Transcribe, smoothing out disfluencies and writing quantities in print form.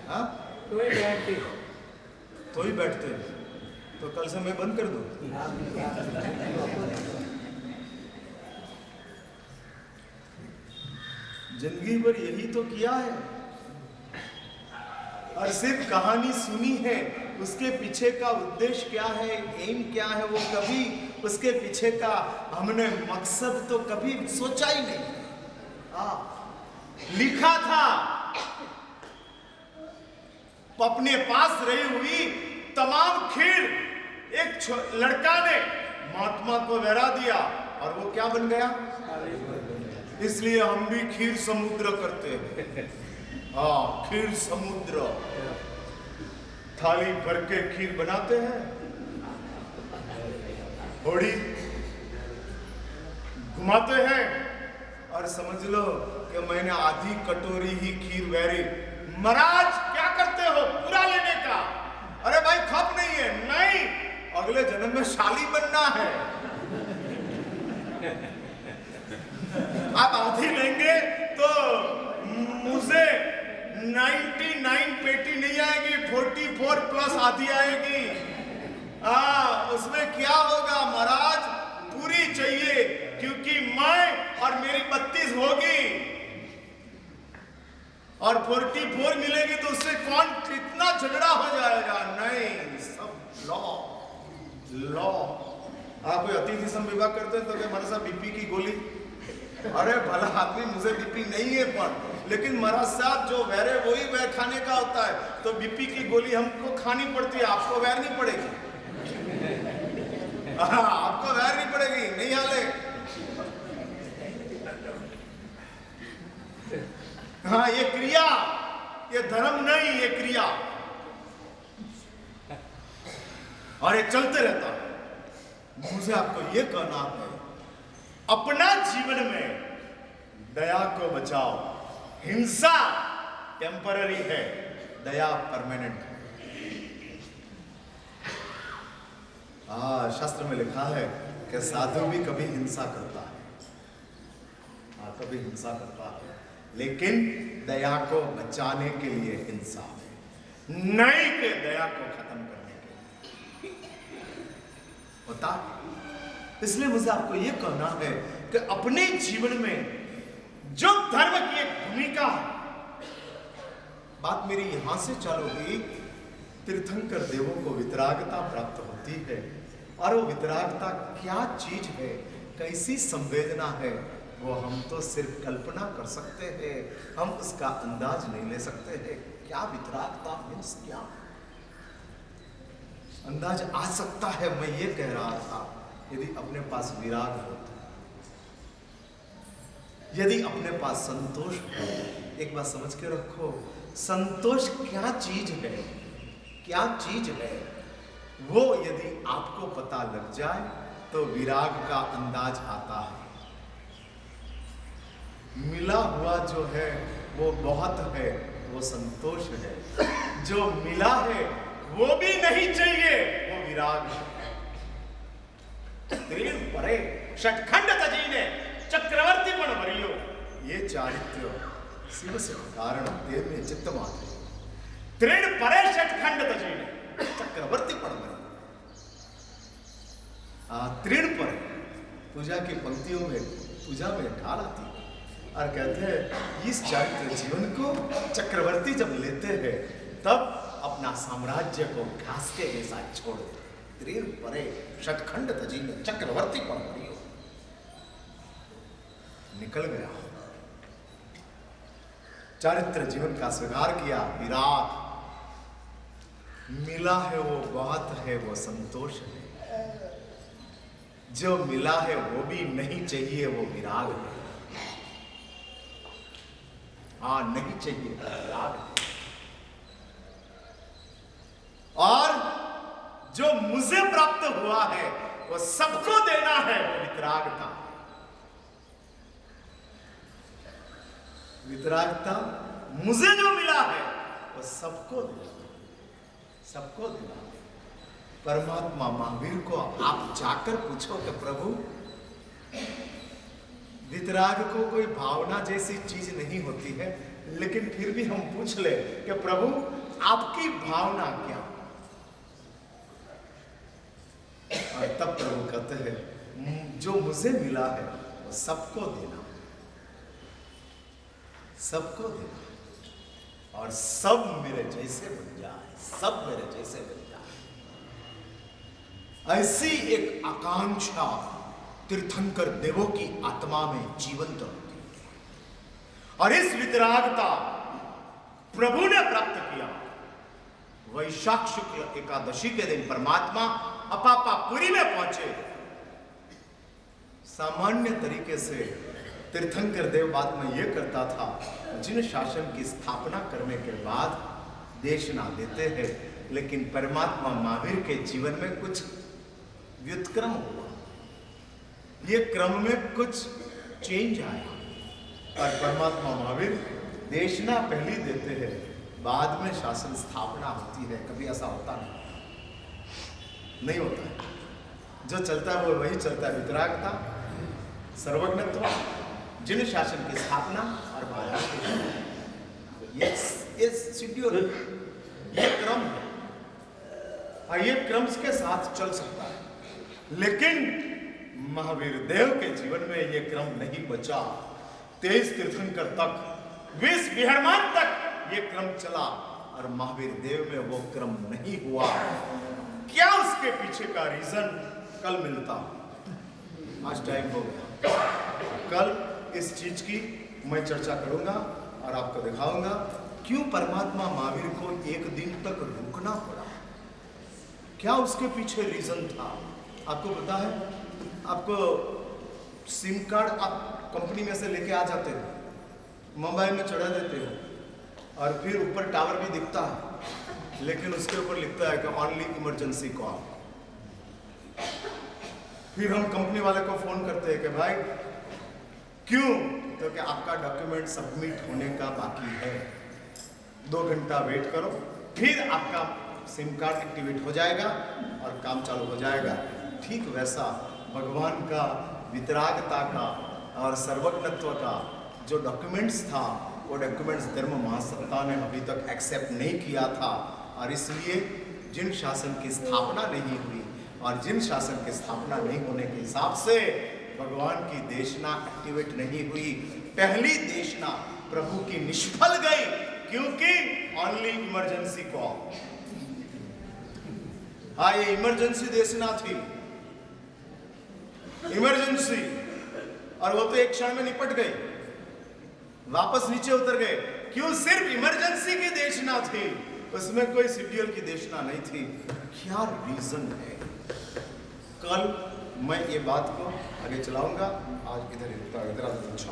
हाँ तो ही बैठती तो ही बैठते हैं। तो कल से मैं बंद कर दूं? जिंदगी भर यही तो किया है और सिर्फ कहानी सुनी है, उसके पीछे का उद्देश्य क्या है, एम क्या है, वो कभी उसके पीछे का हमने मकसद तो कभी सोचा ही नहीं। लिखा था अपने पास रही हुई तमाम खीर एक लड़का ने महात्मा को बहरा दिया और वो क्या बन गया। इसलिए हम भी खीर समुद्र करते हैं। हाँ, खीर समुद्र, थाली भर के खीर बनाते हैं, होड़ी घुमाते हैं और समझ लो कि मैंने आधी कटोरी ही खीर बहरी। महाराज क्या करते हो पूरा लेने का? अरे भाई खप नहीं है। नहीं, अगले जन्म में शाली बनना है। आप आधी लेंगे तो मुझे 99 पेटी नहीं आएगी, 44 प्लस आधी आएगी। उसमें क्या होगा महाराज? पूरी चाहिए, क्योंकि मैं और मेरी 32 होगी और 44 मिलेगी तो उससे कौन कितना झगड़ा हो जाएगा। नहीं, सब लॉ। आप कोई अतिथि सम विवाह करते हैं तो क्या हमारे साथ बीपी की गोली? अरे भला आदमी, मुझे बीपी नहीं है, पर लेकिन महाराज साहब जो वैर है वही वैर खाने का होता है, तो बीपी की गोली हमको खानी पड़ती है, आपको वैर नहीं पड़ेगी। आपको वैर नहीं पड़ेगी, नहीं हाले। हाँ, ये क्रिया, ये धर्म नहीं, ये क्रिया, और ये चलते रहता है। मुझे आपको ये कहना है, अपना जीवन में दया को बचाओ। हिंसा टेम्पररी है, दया परमानेंट है। शास्त्र में लिखा है कि साधु भी कभी हिंसा करता है, कभी हिंसा करता है, लेकिन दया को बचाने के लिए हिंसा है, नहीं कि दया को खत्म करने के लिए होता। इसलिए मुझे आपको यह कहना है कि अपने जीवन में जो धर्म की एक भूमिका है, बात मेरी यहां से चालू हुई। तीर्थंकर देवों को वितरागता प्राप्त होती है, और वो वितरागता क्या चीज है, कैसी संवेदना है, वो हम तो सिर्फ कल्पना कर सकते हैं, हम उसका अंदाज नहीं ले सकते हैं। क्या वितरागता मीन्स क्या अंदाज आ सकता है। मैं ये कह रहा था, यदि अपने पास विराग होता, यदि अपने पास संतोष हो, एक बात समझ के रखो, संतोष क्या चीज है, क्या चीज है, वो यदि आपको पता लग जाए तो विराग का अंदाज आता है। मिला हुआ जो है वो बहुत है, वो संतोष है। जो मिला है वो भी नहीं चाहिए, वो विराग है। तीन परे षटखंड तजीने चक्रवर्ती पण वरियो, ये चारित्र शिव से कारण देव में चित्त मात्र। तीन परे षटखंड तजीने चक्रवर्ती पण वरियो। तीन परे पूजा की पंक्तियों में, पूजा में ढाल आती है और कहते हैं इस चारित्र जीवन को चक्रवर्ती जब लेते हैं तब अपना साम्राज्य को घास के जैसा छोड़ देते। त्रिर परे षटखंड तजीने चक्रवर्ती पण वरियो। निकल गया, चारित्र जीवन का स्वीकार किया, विराग मिला है वो बहुत है, वो संतोष है। जो मिला है वो भी नहीं चाहिए, वो विराग है। नहीं चाहिए, विराग है। और जो मुझे प्राप्त हुआ है वो सबको देना है, वितरागता। वितरागता, मुझे जो मिला है वो सबको देना, सबको देना। परमात्मा महावीर को आप जाकर पूछो कि प्रभु, वितराग को कोई भावना जैसी चीज नहीं होती है, लेकिन फिर भी हम पूछ ले कि प्रभु आपकी भावना क्या, और तब प्रभु कहते हैं जो मुझे मिला है वो सबको देना, सबको देना, और सब मेरे जैसे बन जाए, सब मेरे जैसे बन जाए। ऐसी एक आकांक्षा तीर्थंकर देवों की आत्मा में जीवंत होती है, और इस वितरागता प्रभु ने प्राप्त किया। वैशाख शुक्ल एकादशी के दिन परमात्मा अपापापुरी में पहुंचे। सामान्य तरीके से तीर्थंकर देव बाद में यह करता था, जिन शासन की स्थापना करने के बाद देशना देते हैं, लेकिन परमात्मा महावीर के जीवन में कुछ व्युत्क्रम हुआ, ये क्रम में कुछ चेंज आया, और परमात्मा महावीर देशना पहली देते हैं, बाद में शासन स्थापना होती है। कभी ऐसा होता नहीं होता है। जो चलता है वो वही चलता है, वितरागता, सर्वज्ञत्व, जिन शासन की स्थापना और बाद ये शेड्यूल, ये क्रम है, और ये क्रम के साथ चल सकता है। लेकिन महावीर देव के जीवन में ये क्रम नहीं बचा। 23 तीर्थंकर तक, 20 विहरमान तक ये क्रम चला, और महावीर देव में वो क्रम नहीं हुआ। क्या उसके पीछे का रीजन कल मिलता, आज टाइम हो गया। कल इस चीज की मैं चर्चा करूंगा और आपको दिखाऊंगा क्यों परमात्मा महावीर को एक दिन तक रुकना पड़ा, क्या उसके पीछे रीजन था। आपको पता है, आपको सिम कार्ड आप कंपनी में से लेके आ जाते हो, मोबाइल में चढ़ा देते हो, और फिर ऊपर टावर भी दिखता है, लेकिन उसके ऊपर लिखता है कि ओनली इमरजेंसी कॉल। फिर हम कंपनी वाले को फोन करते हैं कि भाई क्यों, तो कि आपका डॉक्यूमेंट सबमिट होने का बाकी है, 2 घंटा वेट करो, फिर आपका सिम कार्ड एक्टिवेट हो जाएगा और काम चालू हो जाएगा। ठीक वैसा भगवान का वितरागता का और सर्वज्ञत्व का जो डॉक्यूमेंट्स था, वो डॉक्यूमेंट्स धर्म महासत्ता ने अभी तक एक्सेप्ट नहीं किया था, और इसलिए जिन शासन की स्थापना नहीं हुई, और जिन शासन की स्थापना नहीं होने के हिसाब से भगवान की देशना एक्टिवेट नहीं हुई। पहली देशना प्रभु की निष्फल गई, क्योंकि ओनली इमरजेंसी कॉल। हाँ, ये इमरजेंसी देशना थी, इमरजेंसी, और वो तो एक क्षण में निपट गई, वापस नीचे उतर गए। क्यों? सिर्फ इमरजेंसी की देशना थी, उसमें कोई शेड्यूल की देशना नहीं थी। क्या रीजन है? कल मैं ये बात को आगे चलाऊंगा, आज इधर ही रुकता, इधर अच्छा।